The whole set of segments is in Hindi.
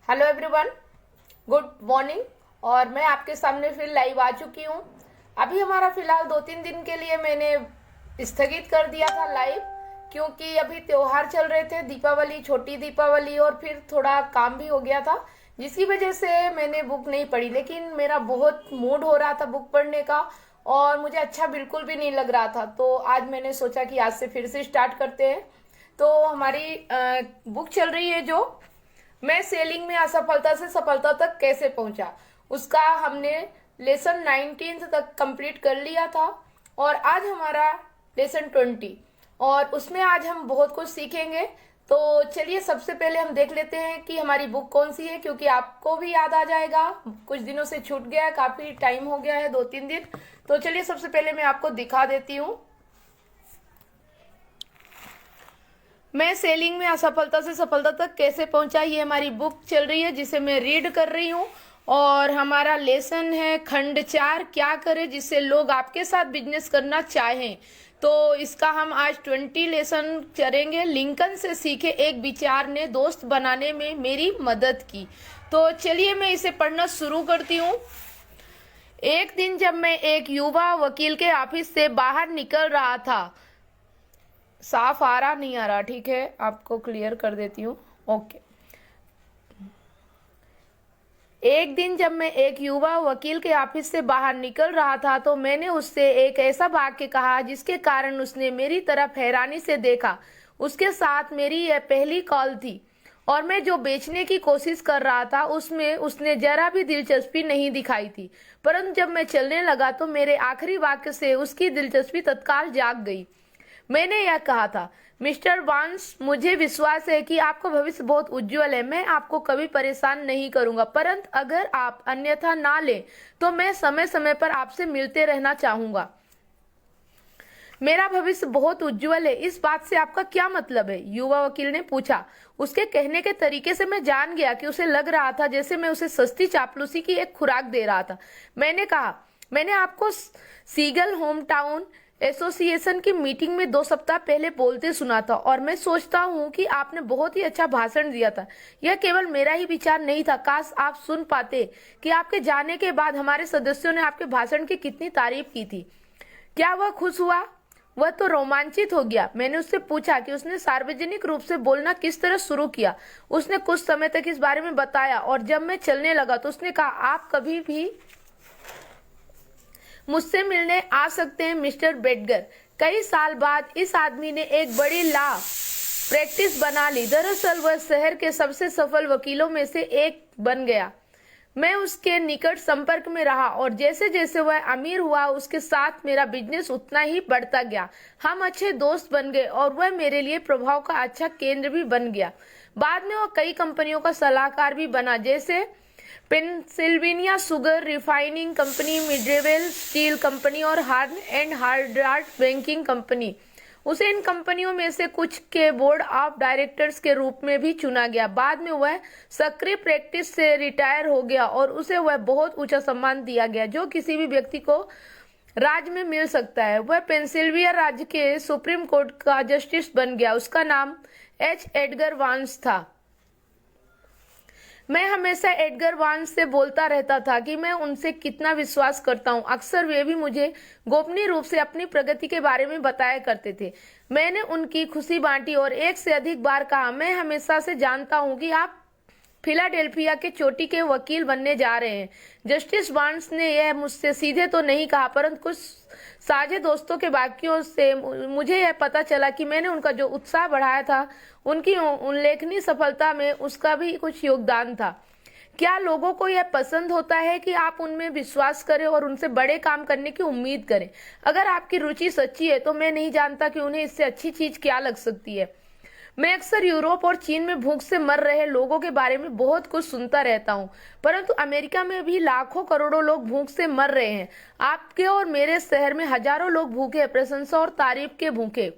Hello everyone, good morning. और मैं आपके सामने फिर लाइव आ चुकी हूँ। अभी हमारा फिलहाल 2-3 दिन के लिए मैंने स्थगित कर दिया था लाइव, क्योंकि अभी त्योहार चल रहे थे, दीपावली, छोटी दीपावली, और फिर थोड़ा काम भी हो गया था, जिसकी वजह से मैंने बुक नहीं पढ़ी। लेकिन मेरा बहुत मूड हो रहा था बुक पढ़ने का, और मुझे अच्छा बिल्कुल भी नहीं लग रहा था। तो आज मैंने सोचा कि आज से फिर से स्टार्ट करते हैं। तो हमारी बुक चल रही है जो मैं सेलिंग में असफलता से सफलता तक कैसे पहुंचा, उसका हमने लेसन 19 तक कंप्लीट कर लिया था। और आज हमारा लेसन 20, और उसमें आज हम बहुत कुछ सीखेंगे। तो चलिए सबसे पहले हम देख लेते हैं कि हमारी बुक कौन सी है, क्योंकि आपको भी याद आ जाएगा। कुछ दिनों से छूट गया है, काफी टाइम हो गया है, 2-3 दिन। तो चलिए सबसे पहले मैं आपको दिखा देती हूँ। मैं सेलिंग में असफलता से सफलता तक कैसे पहुंचा, ये हमारी बुक चल रही है जिसे मैं रीड कर रही हूँ। और हमारा लेसन है खंड 4, क्या करें जिससे लोग आपके साथ बिजनेस करना चाहें। तो इसका हम आज 20 लेसन करेंगे। लिंकन से सीखे एक विचार ने दोस्त बनाने में मेरी मदद की। तो चलिए मैं इसे पढ़ना शुरू करती हूँ। एक दिन जब मैं एक युवा वकील के ऑफिस से बाहर निकल रहा था, साफ आ रहा नहीं आ रहा, ठीक है, आपको क्लियर कर देती हूँ। ओके। एक दिन जब मैं एक युवा वकील के ऑफिस से बाहर निकल रहा था, तो मैंने उससे एक ऐसा वाक्य कहा जिसके कारण उसने मेरी तरफ हैरानी से देखा। उसके साथ मेरी यह पहली कॉल थी, और मैं जो बेचने की कोशिश कर रहा था उसमें उसने जरा भी दिलचस्पी नहीं दिखाई थी। परंतु जब मैं चलने लगा तो मेरे आखिरी वाक्य से उसकी दिलचस्पी तत्काल जाग गई। मैंने यह कहा था, मिस्टर बार्न्स, मुझे विश्वास है कि आपका भविष्य बहुत उज्जवल है। मैं आपको कभी परेशान नहीं करूंगा, परंतु अगर आप अन्यथा ना लें तो मैं समय समय पर आपसे मिलते रहना चाहूंगा। मेरा भविष्य बहुत उज्जवल है, इस बात से आपका क्या मतलब है? युवा वकील ने पूछा। उसके कहने के तरीके से मैं जान गया कि उसे लग रहा था जैसे मैं उसे सस्ती चापलूसी की एक खुराक दे रहा था। मैंने कहा, मैंने आपको सीगल होम टाउन एसोसिएशन की मीटिंग में 2 सप्ताह पहले बोलते सुना था, और मैं सोचता हूँ कि आपने बहुत ही अच्छा भाषण दिया था। यह केवल मेरा ही विचार नहीं था, काश आप सुन पाते कि आपके जाने के बाद हमारे सदस्यों ने आपके भाषण की कितनी तारीफ की थी। क्या वह खुश हुआ? वह तो रोमांचित हो गया। मैंने उससे पूछा कि उसने सार्वजनिक रूप से बोलना किस तरह शुरू किया। उसने कुछ समय तक इस बारे में बताया, और जब मैं चलने लगा तो उसने कहा, आप कभी भी मुझसे मिलने आ सकते हैं मिस्टर बेडगर। कई साल बाद इस आदमी ने एक बड़ी लॉ प्रैक्टिस बना ली। दरअसल वह शहर के सबसे सफल वकीलों में से एक बन गया। मैं उसके निकट संपर्क में रहा, और जैसे जैसे वह अमीर हुआ उसके साथ मेरा बिजनेस उतना ही बढ़ता गया। हम अच्छे दोस्त बन गए, और वह मेरे लिए प्रभाव का अच्छा केंद्र भी बन गया। बाद में वह कई कंपनियों का सलाहकार भी बना, जैसे Pennsylvania sugar refining company, Midvale steel company और हार्न एंड हार्डार्ट बैंकिंग कंपनी। उसे इन कंपनियों में से कुछ के बोर्ड ऑफ डायरेक्टर्स के रूप में भी चुना गया। बाद में वह सक्रिय प्रैक्टिस से रिटायर हो गया, और उसे वह बहुत ऊंचा सम्मान दिया गया जो किसी भी व्यक्ति को राज्य में मिल सकता है। वह पेंसिल्वेनिया राज्य के सुप्रीम कोर्ट का जस्टिस बन गया। उसका नाम एच एडगर वार्न्स था। मैं हमेशा एडगर वार्न्स से बोलता रहता था कि मैं उनसे कितना विश्वास करता हूँ। अक्सर वे भी मुझे गोपनीय रूप से अपनी प्रगति के बारे में बताया करते थे। मैंने उनकी खुशी बांटी और एक से अधिक बार कहा, मैं हमेशा से जानता हूँ कि आप फिलाडेल्फिया के चोटी के वकील बनने जा रहे हैं। जस्टिस बार्न्स ने यह मुझसे सीधे तो नहीं कहा, परंतु कुछ साझे दोस्तों के वाक्यों से मुझे यह पता चला कि मैंने उनका जो उत्साह बढ़ाया था, उनकी उल्लेखनीय सफलता में उसका भी कुछ योगदान था। क्या लोगों को यह पसंद होता है कि आप उनमें विश्वास करें और उनसे बड़े काम करने की उम्मीद करें? अगर आपकी रुचि सच्ची है तो मैं नहीं जानता कि उन्हें इससे अच्छी चीज क्या लग सकती है। मैं अक्सर यूरोप और चीन में भूख से मर रहे लोगों के बारे में बहुत कुछ सुनता रहता हूँ, परंतु अमेरिका में भी लाखों करोड़ों लोग भूख से मर रहे हैं। आपके और मेरे शहर में हजारों लोग भूखे, प्रशंसा और तारीफ के भूखे।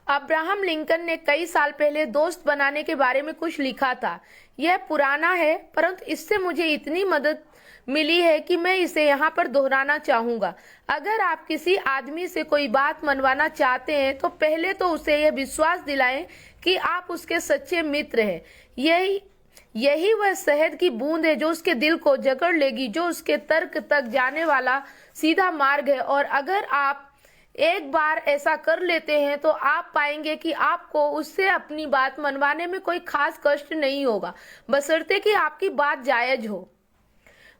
अब्राहम लिंकन ने कई साल पहले दोस्त बनाने के बारे में कुछ लिखा था। यह पुराना है, परंतु इससे मुझे इतनी मदद मिली है कि मैं इसे यहाँ पर दोहराना चाहूंगा। अगर आप किसी आदमी से कोई बात मनवाना चाहते हैं तो पहले तो उसे यह विश्वास दिलाएं कि आप उसके सच्चे मित्र हैं। यही वह शहद की बूंद है जो उसके दिल को जकड़ लेगी, जो उसके तर्क तक जाने वाला सीधा मार्ग है। और अगर आप एक बार ऐसा कर लेते हैं तो आप पाएंगे कि आपको उससे अपनी बात मनवाने में कोई खास कष्ट नहीं होगा, बशर्ते कि आपकी बात जायज हो।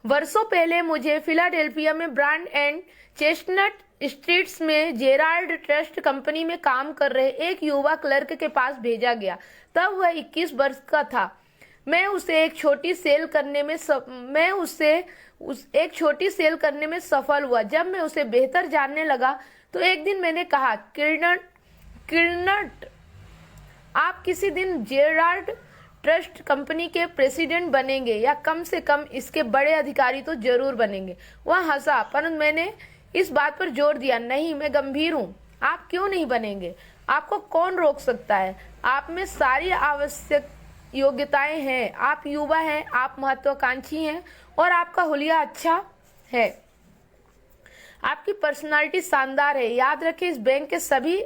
वर्षों पहले मुझे फिलाडेल्फिया में ब्रांड एंड चेस्टनट स्ट्रीट्स में जेराल्ड ट्रस्ट कंपनी में काम कर रहे एक युवा क्लर्क के पास भेजा गया। तब वह 21 वर्ष का था। मैं उसे एक छोटी सेल करने में सफल हुआ। जब मैं उसे बेहतर जानने लगा तो एक दिन मैंने कहा, किर्नट, आप किसी दिन जेराल्ड ट्रस्ट कंपनी के प्रेसिडेंट बनेंगे, या कम से कम इसके बड़े अधिकारी तो जरूर बनेंगे। वह हंसा, परंतु मैंने इस बात पर जोर दिया, नहीं, मैं गंभीर हूँ। आप क्यों नहीं बनेंगे? आपको कौन रोक सकता है? आप में सारी आवश्यक योग्यताएं हैं। आप युवा हैं, आप महत्वाकांक्षी हैं और आपका हुलिया अच्छा है। आपकी पर्सनालिटी शानदार है। याद रखें, इस बैंक के सभी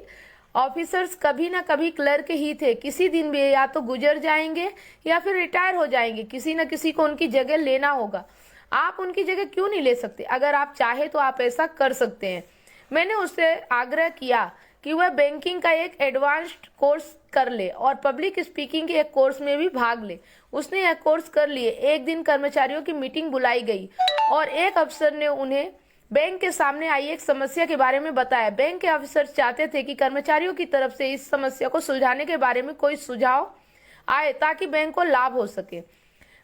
ऑफिसर्स कभी ना कभी क्लर्क ही थे। किसी दिन वे या तो गुजर जाएंगे या फिर रिटायर हो जाएंगे। किसी न किसी को उनकी जगह लेना होगा। आप उनकी जगह क्यों नहीं ले सकते? अगर आप चाहे तो आप ऐसा कर सकते हैं। मैंने उससे आग्रह किया कि वह बैंकिंग का एक एडवांस्ड कोर्स कर ले और पब्लिक स्पीकिंग के एक कोर्स में भी भाग ले। उसने यह कोर्स कर लिए। एक दिन कर्मचारियों की मीटिंग बुलाई गई और एक अफसर ने उन्हें बैंक के सामने आई एक समस्या के बारे में बताया। बैंक के अफसर चाहते थे कि कर्मचारियों की तरफ से इस समस्या को सुलझाने के बारे में कोई सुझाव आए ताकि बैंक को लाभ हो सके।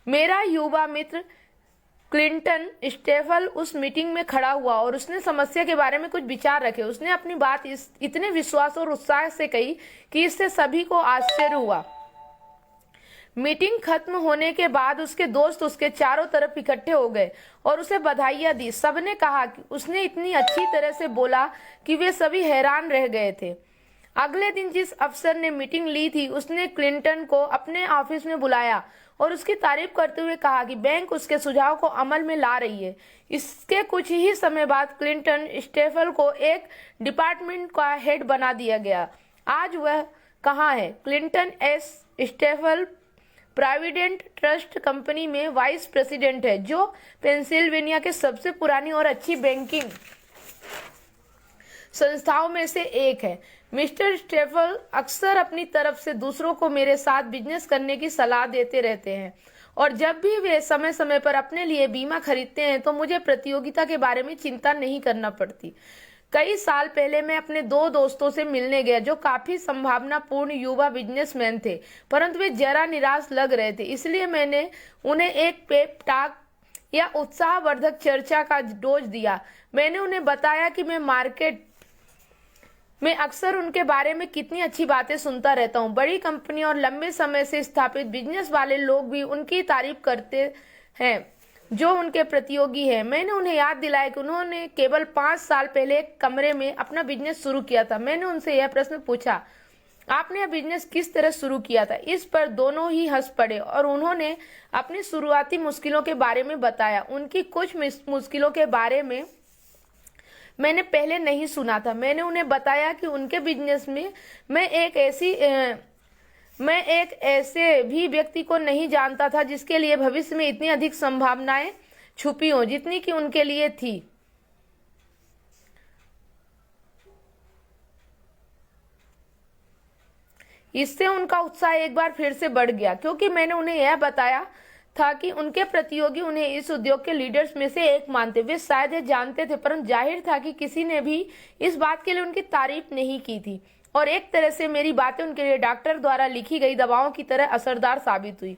मेरा युवा मित्र क्लिंटन स्टेफल उस मीटिंग में खड़ा हुआ और उसने समस्या के बारे में कुछ विचार रखे। उसने अपनी बात इतने विश्वास और उत्साह से कही कि इससे सभी को आश्चर्य हुआ। मीटिंग खत्म होने के बाद उसके दोस्त उसके चारों तरफ इकट्ठे हो गए और उसे बधाइयां दी। सबने कहा कि उसने इतनी अच्छी तरह से बोला कि वे सभी हैरान रह गए थे। अगले दिन जिस अफसर ने मीटिंग ली थी उसने क्लिंटन को अपने ऑफिस में बुलाया और उसकी तारीफ करते हुए कहा कि बैंक उसके सुझाव को अमल में ला रही है। इसके कुछ ही समय बाद क्लिंटन स्टेफल को एक डिपार्टमेंट का हेड बना दिया गया। आज वह कहाँ है? Clinton S Steffel provident trust company में वाइस प्रेसिडेंट है, जो पेंसिल्वेनिया के सबसे पुरानी और अच्छी बैंकिंग संस्थाओं में से एक है। मिस्टर स्टेफल अक्सर अपनी तरफ से दूसरों को मेरे साथ बिजनेस करने की सलाह देते रहते हैं और जब भी वे समय समय पर अपने लिए बीमा खरीदते हैं तो मुझे प्रतियोगिता के बारे में चिंता नहीं करना पड़ती। कई साल पहले मैं अपने दो दोस्तों से मिलने गया जो काफी संभावनापूर्ण युवा बिजनेसमैन थे, परंतु वे जरा निराश लग रहे थे। इसलिए मैंने उन्हें एक पेप टॉक या उत्साहवर्धक चर्चा का डोज दिया। मैंने उन्हें बताया कि मैं मार्केट में अक्सर उनके बारे में कितनी अच्छी बातें सुनता रहता हूँ। बड़ी कंपनी और लंबे समय से स्थापित बिजनेस वाले लोग भी उनकी तारीफ करते हैं जो उनके प्रतियोगी हैं। मैंने उन्हें याद दिलाया कि उन्होंने केवल 5 साल पहले एक कमरे में अपना बिजनेस शुरू किया था। मैंने उनसे यह प्रश्न पूछा, आपने यह बिजनेस किस तरह शुरू किया था? इस पर दोनों ही हंस पड़े और उन्होंने अपनी शुरुआती मुश्किलों के बारे में बताया। उनकी कुछ मुश्किलों के बारे में मैंने पहले नहीं सुना था। मैंने उन्हें बताया कि उनके बिजनेस में मैं एक ऐसे भी व्यक्ति को नहीं जानता था जिसके लिए भविष्य में इतनी अधिक संभावनाएं छुपी हों जितनी कि उनके लिए थी। इससे उनका उत्साह एक बार फिर से बढ़ गया क्योंकि मैंने उन्हें यह बताया था कि उनके प्रतियोगी उन्हें इस उद्योग के लीडर्स में से एक मानते। वे शायद ये जानते थे, परंतु जाहिर था कि किसी ने भी इस बात के लिए उनकी तारीफ नहीं की थी और एक तरह से मेरी बातें उनके लिए डॉक्टर द्वारा लिखी गई दवाओं की तरह असरदार साबित हुई।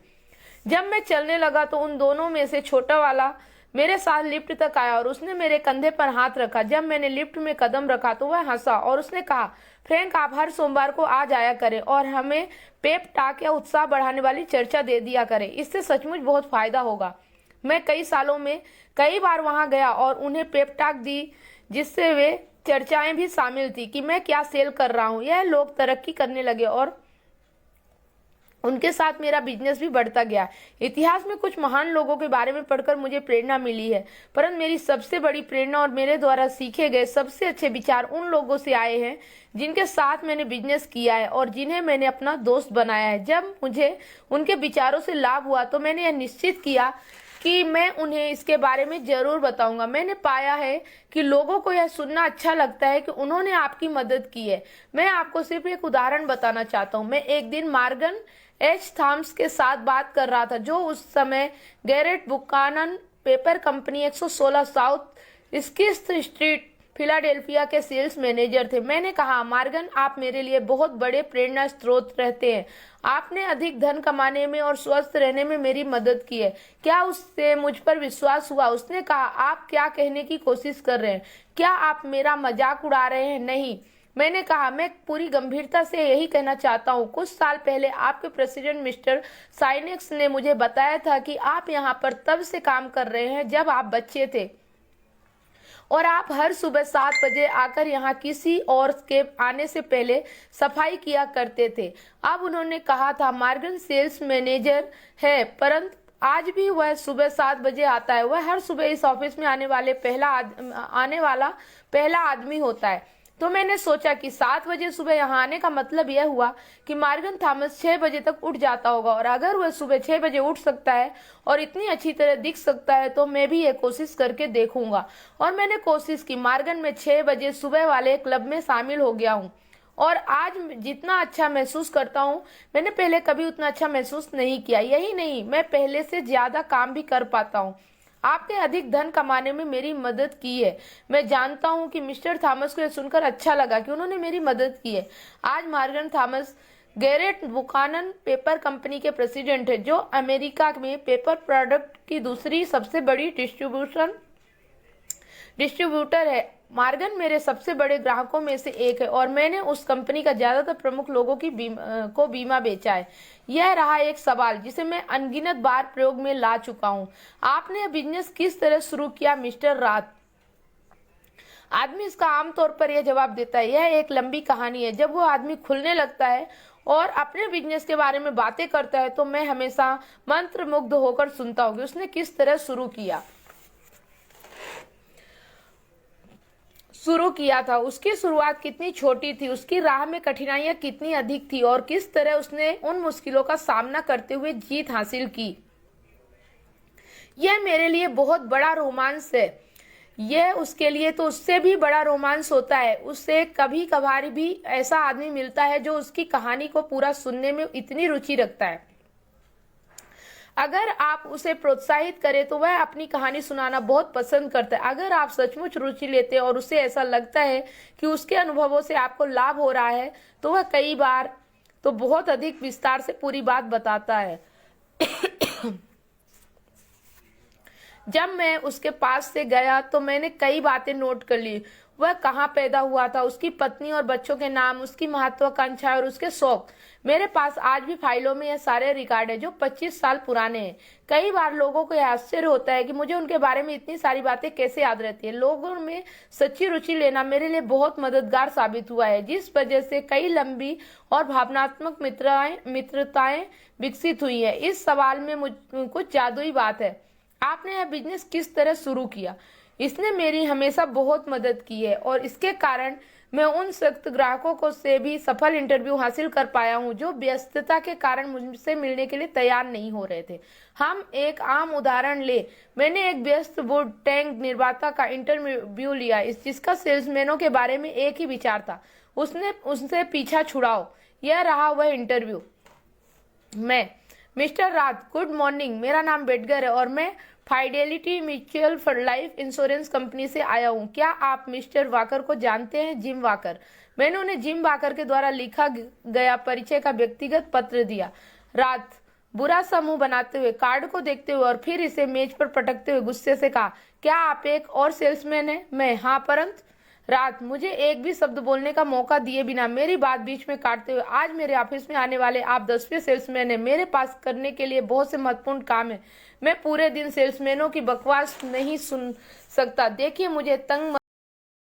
जब मैं चलने लगा तो उन दोनों में से छोटा वाला मेरे साथ लिफ्ट तक आया और उसने मेरे कंधे पर हाथ रखा। जब मैंने लिफ्ट में कदम रखा तो वह हंसा और उसने कहा, फ्रैंक, आप हर सोमवार को आ जाया करें और हमें पेप टॉक या उत्साह बढ़ाने वाली चर्चा दे दिया करें। इससे सचमुच बहुत फायदा होगा। मैं कई सालों में कई बार वहां गया और उन्हें पेप टॉक दी जिससे वे चर्चाएं भी शामिल थी कि मैं क्या सेल कर रहा हूं। यह लोग तरक्की करने लगे और उनके साथ मेरा बिजनेस भी बढ़ता गया। इतिहास में कुछ महान लोगों के बारे में पढ़कर मुझे प्रेरणा मिली है, परंतु मेरी सबसे बड़ी प्रेरणा और मेरे द्वारा सीखे गए सबसे अच्छे विचार उन लोगों से आए हैं जिनके साथ मैंने बिजनेस किया है और जिन्हें मैंने अपना दोस्त बनाया है। जब मुझे उनके विचारों से लाभ हुआ तो मैंने यह निश्चित किया कि मैं उन्हें इसके बारे में जरूर बताऊंगा। मैंने पाया है कि लोगों को यह सुनना अच्छा लगता है कि उन्होंने आपकी मदद की है। मैं आपको सिर्फ एक उदाहरण बताना चाहता हूँ। मैं एक दिन मॉर्गन एच थॉमस के साथ बात कर रहा था, जो उस समय Garrett Buchanan paper company 116 South Sixth Street Philadelphia के सेल्स मैनेजर थे। मैंने कहा, मॉर्गन, आप मेरे लिए बहुत बड़े प्रेरणा स्रोत रहते हैं। आपने अधिक धन कमाने में और स्वस्थ रहने में मेरी मदद की है। क्या उससे मुझ पर विश्वास हुआ? उसने कहा, आप क्या कहने की कोशिश कर रहे हैं? क्या आप मेरा मजाक उड़ा रहे हैं? नहीं। मैंने कहा, मैं पूरी गंभीरता से यही कहना चाहता हूँ। कुछ साल पहले आपके प्रेसिडेंट मिस्टर साइनेक्स ने मुझे बताया था कि आप यहाँ पर तब से काम कर रहे हैं जब आप बच्चे थे और आप हर सुबह 7 बजे आकर यहाँ किसी और के आने से पहले सफाई किया करते थे। अब उन्होंने कहा था, मॉर्गन सेल्स मैनेजर है, परंतु आज भी वह सुबह 7 बजे आता है। वह हर सुबह इस ऑफिस में आने वाला पहला आदमी होता है। तो मैंने सोचा कि 7 बजे सुबह यहाँ आने का मतलब यह हुआ कि मॉर्गन थॉमस 6 बजे तक उठ जाता होगा, और अगर वह सुबह 6 बजे उठ सकता है और इतनी अच्छी तरह दिख सकता है तो मैं भी ये कोशिश करके देखूंगा। और मैंने कोशिश की। मॉर्गन में 6 बजे सुबह वाले क्लब में शामिल हो गया हूँ और आज जितना अच्छा महसूस करता हूँ, मैंने पहले कभी उतना अच्छा महसूस नहीं किया। यही नहीं, मैं पहले से ज्यादा काम भी कर पाता हूँ। आपने अधिक धन कमाने में मेरी मदद की है। मैं जानता हूं कि मिस्टर थॉमस को यह सुनकर अच्छा लगा कि उन्होंने मेरी मदद की है। आज Morgan Thomas Garrett Buchanan paper company के प्रेसिडेंट है, जो अमेरिका में पेपर प्रोडक्ट की दूसरी सबसे बड़ी डिस्ट्रीब्यूटर है। मॉर्गन मेरे सबसे बड़े ग्राहकों में से एक है और मैंने उस कंपनी का ज्यादातर प्रमुख लोगों की बीमा बेचा है। यह रहा एक सवाल जिसे मैं अनगिनत बार प्रयोग में ला चुका हूँ। आपने यह बिजनेस किस तरह शुरू किया, मिस्टर रात? आदमी इसका आमतौर पर यह जवाब देता है, यह एक लंबी कहानी है। जब वो आदमी खुलने लगता है और अपने बिजनेस के बारे में बातें करता है तो मैं हमेशा मंत्रमुग्ध होकर सुनता हूँ कि उसने किस तरह शुरू किया था। उसकी शुरुआत कितनी छोटी थी, उसकी राह में कठिनाइयां कितनी अधिक थी और किस तरह उसने उन मुश्किलों का सामना करते हुए जीत हासिल की। यह मेरे लिए बहुत बड़ा रोमांस है। यह उसके लिए तो उससे भी बड़ा रोमांस होता है। उससे कभी कभार भी ऐसा आदमी मिलता है जो उसकी कहानी को पूरा सुनने में इतनी रुचि रखता है। अगर आप उसे प्रोत्साहित करें तो वह अपनी कहानी सुनाना बहुत पसंद करता है। अगर आप सचमुच रुचि लेते हैं और उसे ऐसा लगता है कि उसके अनुभवों से आपको लाभ हो रहा है तो वह कई बार तो बहुत अधिक विस्तार से पूरी बात बताता है। जब मैं उसके पास से गया तो मैंने कई बातें नोट कर ली। वह कहाँ पैदा हुआ था, उसकी पत्नी और बच्चों के नाम, उसकी महत्वाकांक्षा और उसके शौक। मेरे पास आज भी फाइलों में यह सारे रिकॉर्ड है जो 25 साल पुराने हैं। कई बार लोगों को यह आश्चर्य होता है कि मुझे उनके बारे में इतनी सारी बातें कैसे याद रहती है। लोगों में सच्ची रुचि लेना मेरे लिए बहुत मददगार साबित हुआ है, जिस वजह से कई लंबी और भावनात्मक मित्रताएं विकसित हुई है। इस सवाल में कुछ जादुई बात है, आपने यह बिजनेस किस तरह शुरू किया। इसने मेरी हमेशा बहुत मदद की है और इसके कारण मैं उन सख्त ग्राहकों को से भी सफल इंटरव्यू हासिल कर पाया हूं जो व्यस्तता के कारण मुझसे मिलने के लिए तैयार नहीं हो रहे थे। हम एक आम उदाहरण ले, मैंने एक व्यस्त वुड टैंक निर्माता का इंटरव्यू लिया जिसका सेल्समैनों के बारे में एक ही विचार था, उससे पीछा छुड़ाओ। यह रहा वह इंटरव्यू। मैं, मिस्टर रात, गुड मॉर्निंग, मेरा नाम बेडगर है और मैं fidelity mutual fund life insurance company से आया हूँ। क्या आप मिस्टर वाकर को जानते हैं? Gym walker. मैंने उन्हें जिम वाकर के द्वारा लिखा गया परिचय का व्यक्तिगत पत्र दिया। रात बुरा सा मुंह बनाते हुए कार्ड को देखते हुए और फिर इसे मेज पर पटकते हुए गुस्से से कहा, क्या आप एक और सेल्समैन हैं? मैं, हाँ, परंतु रात मुझे एक भी शब्द बोलने का मौका दिए बिना मेरी बात बीच में काटते हुए, आज मेरे ऑफिस में आने वाले आप 10वें सेल्समैन हैं। मेरे पास करने के लिए बहुत से महत्वपूर्ण काम है। मैं पूरे दिन सेल्समैनों की बकवास नहीं सुन सकता। देखिए, मुझे तंग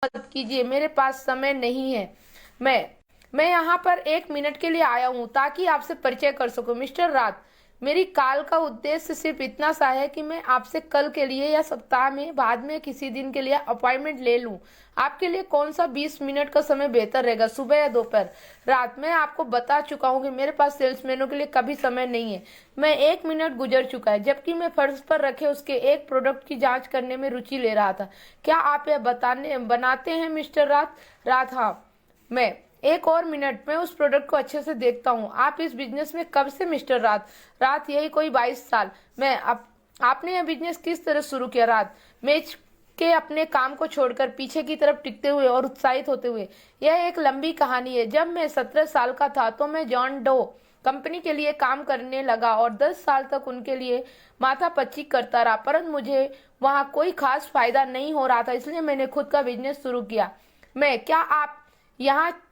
मत कीजिए, मेरे पास समय नहीं है। मैं यहाँ पर 1 मिनट के लिए आया हूँ ताकि आपसे परिचय कर सकूं। मिस्टर रात, मेरी कॉल का उद्देश्य सिर्फ इतना सा है कि मैं आपसे कल के लिए या सप्ताह में बाद में किसी दिन के लिए अपॉइंटमेंट ले लूं। आपके लिए कौन सा 20 मिनट का समय बेहतर रहेगा, सुबह या दोपहर? रात, मैं आपको बता चुका हूँ कि मेरे पास सेल्समैनों के लिए कभी समय नहीं है। मैं 1 मिनट गुजर चुका है जबकि मैं फर्श पर रखे उसके एक प्रोडक्ट की जांच करने में रुचि ले रहा था। क्या आप यह बनाते हैं मिस्टर रात? रात, हाँ। मैं 1 और मिनट, मैं उस प्रोडक्ट को अच्छे से देखता हूँ। आप इस बिजनेस में कब से मिस्टर रात? रात, यही कोई 22 साल। मैं आपने यह बिजनेस किस तरह शुरू किया? रात, मेज के अपने काम को छोड़कर पीछे की तरफ टिकते हुए और उत्साहित होते हुए। यह एक लंबी कहानी है। जब मैं 17 साल का था तो मैं जॉन डो कंपनी के लिए काम करने लगा और 10 साल तक उनके लिए माथापच्ची करता रहा, परंतु मुझे वहाँ कोई खास फायदा नहीं हो रहा था, इसलिए मैंने खुद का बिजनेस शुरू किया। क्या आप यहाँ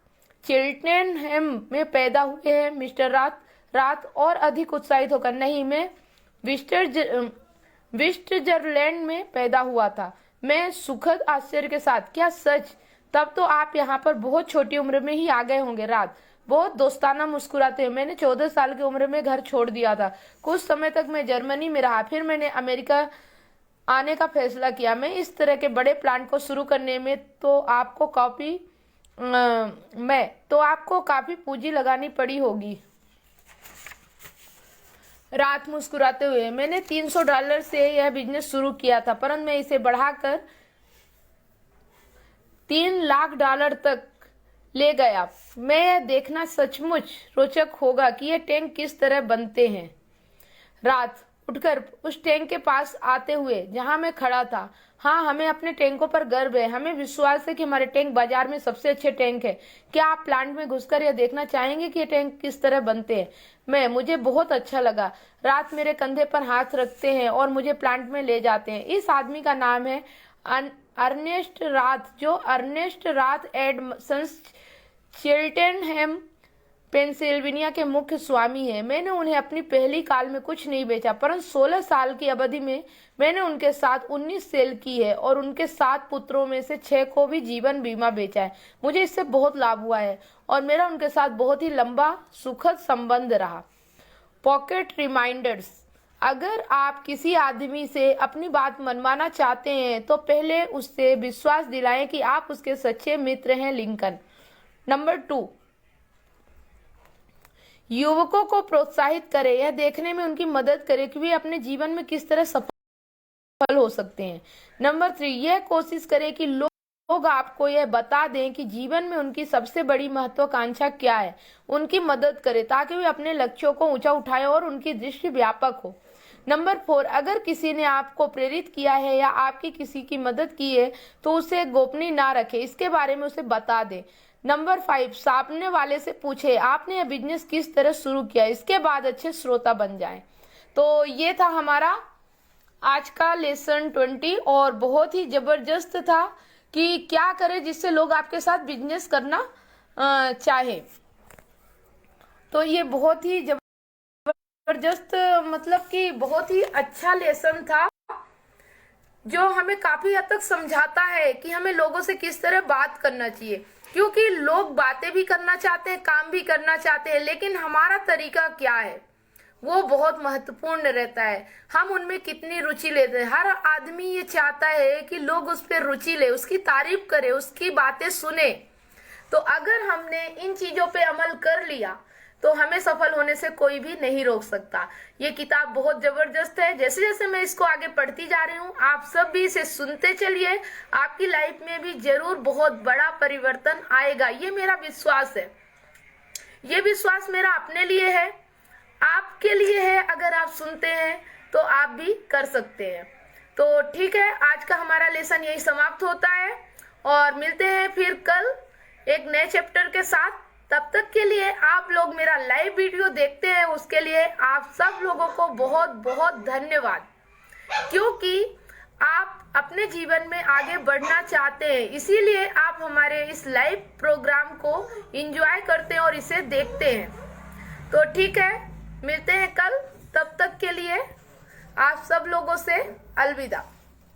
चिल्टनहैम में पैदा हुए हैं मिस्टर रात? रात, और अधिक उत्साहित होकर, नहीं, मैं विस्टजरलैंड में पैदा हुआ था। मैं सुखद आश्चर्य के साथ, क्या सच? तब तो आप यहाँ पर बहुत छोटी उम्र में ही आ गए होंगे। रात, बहुत दोस्ताना मुस्कुराते हैं। मैंने 14 साल की उम्र में घर छोड़ दिया था। कुछ समय तक मैं जर्मनी में रहा, फिर मैंने अमेरिका आने का फैसला किया। मैं इस तरह के बड़े प्लांट को शुरू करने में तो आपको काफी पूंजी लगानी पड़ी होगी। रात, मुस्कुराते हुए, मैंने $300 से यह बिजनेस शुरू किया था, परंतु मैं इसे बढ़ाकर $3 लाख तक ले गया। मैं यह देखना सचमुच रोचक होगा कि ये टैंक किस तरह बनते हैं। रात, उठकर उस टैंक के पास आते हुए जहां मैं खड़ा था, हाँ, हमें अपने टैंकों पर गर्व है। हमें विश्वास है कि हमारे टैंक बाजार में सबसे अच्छे टैंक है। क्या आप प्लांट में घुसकर यह देखना चाहेंगे कि ये टैंक किस तरह बनते हैं? मुझे बहुत अच्छा लगा। रात, मेरे कंधे पर हाथ रखते हैं और मुझे प्लांट में ले जाते हैं। इस आदमी का नाम है अर्नेस्ट रात, जो अर्नेस्ट रात एंड सन्स, चिल्टनहैम, पेंसिल्वेनिया के मुख्य स्वामी हैं। मैंने उन्हें अपनी पहली कॉल में कुछ नहीं बेचा, परंतु 16 साल की अवधि में मैंने उनके साथ 19 सेल की है और उनके 7 पुत्रों में से 6 को भी जीवन बीमा बेचा है। मुझे इससे बहुत लाभ हुआ है और मेरा उनके साथ बहुत ही लंबा सुखद संबंध रहा। पॉकेट रिमाइंडर्स, अगर आप किसी आदमी से अपनी बात मनवाना चाहते हैं तो पहले उससे विश्वास दिलाएं कि आप उसके सच्चे मित्र हैं। लिंकन। नंबर 2, युवकों को प्रोत्साहित करें, यह देखने में उनकी मदद करें कि वे अपने जीवन में किस तरह सफल हो सकते हैं। नंबर 3, यह कोशिश करें कि लोग आपको यह बता दें कि जीवन में उनकी सबसे बड़ी महत्वाकांक्षा क्या है। उनकी मदद करें ताकि वे अपने लक्ष्यों को ऊंचा उठाएं और उनकी दृष्टि व्यापक हो। नंबर 4, अगर किसी ने आपको प्रेरित किया है या आपकी किसी की मदद की है तो उसे गोपनीय ना रखें, इसके बारे में उसे बता दें। नंबर 5, सामने वाले से पूछे आपने यह बिजनेस किस तरह शुरू किया, इसके बाद अच्छे श्रोता बन जाएं। तो ये था हमारा आज का लेसन 20 और बहुत ही जबरदस्त था कि क्या करें जिससे लोग आपके साथ बिजनेस करना चाहे। तो ये बहुत ही जबरदस्त, मतलब कि बहुत ही अच्छा लेसन था जो हमें काफी हद तक समझाता है कि हमें लोगों से किस तरह बात करना चाहिए, क्योंकि लोग बातें भी करना चाहते हैं, काम भी करना चाहते हैं, लेकिन हमारा तरीका क्या है वो बहुत महत्वपूर्ण रहता है। हम उनमें कितनी रुचि लेते हैं। हर आदमी ये चाहता है कि लोग उस पर रुचि ले, उसकी तारीफ करे, उसकी बातें सुने। तो अगर हमने इन चीजों पे अमल कर लिया तो हमें सफल होने से कोई भी नहीं रोक सकता। ये किताब बहुत जबरदस्त है। जैसे जैसे मैं इसको आगे पढ़ती जा रही हूँ, आप सब भी इसे सुनते चलिए। आपकी लाइफ में भी जरूर बहुत बड़ा परिवर्तन आएगा, ये मेरा विश्वास है। ये विश्वास मेरा अपने लिए है, आपके लिए है। अगर आप सुनते हैं तो आप भी कर सकते हैं। तो ठीक है, आज का हमारा लेसन यही समाप्त होता है और मिलते हैं फिर कल एक नए चैप्टर के साथ। तब तक के लिए आप लोग मेरा लाइव वीडियो देखते हैं, उसके लिए आप सब लोगों को बहुत बहुत धन्यवाद, क्योंकि आप अपने जीवन में आगे बढ़ना चाहते हैं, इसीलिए आप हमारे इस लाइव प्रोग्राम को एंजॉय करते हैं और इसे देखते हैं। तो ठीक है, मिलते हैं कल। तब तक के लिए आप सब लोगों से अलविदा।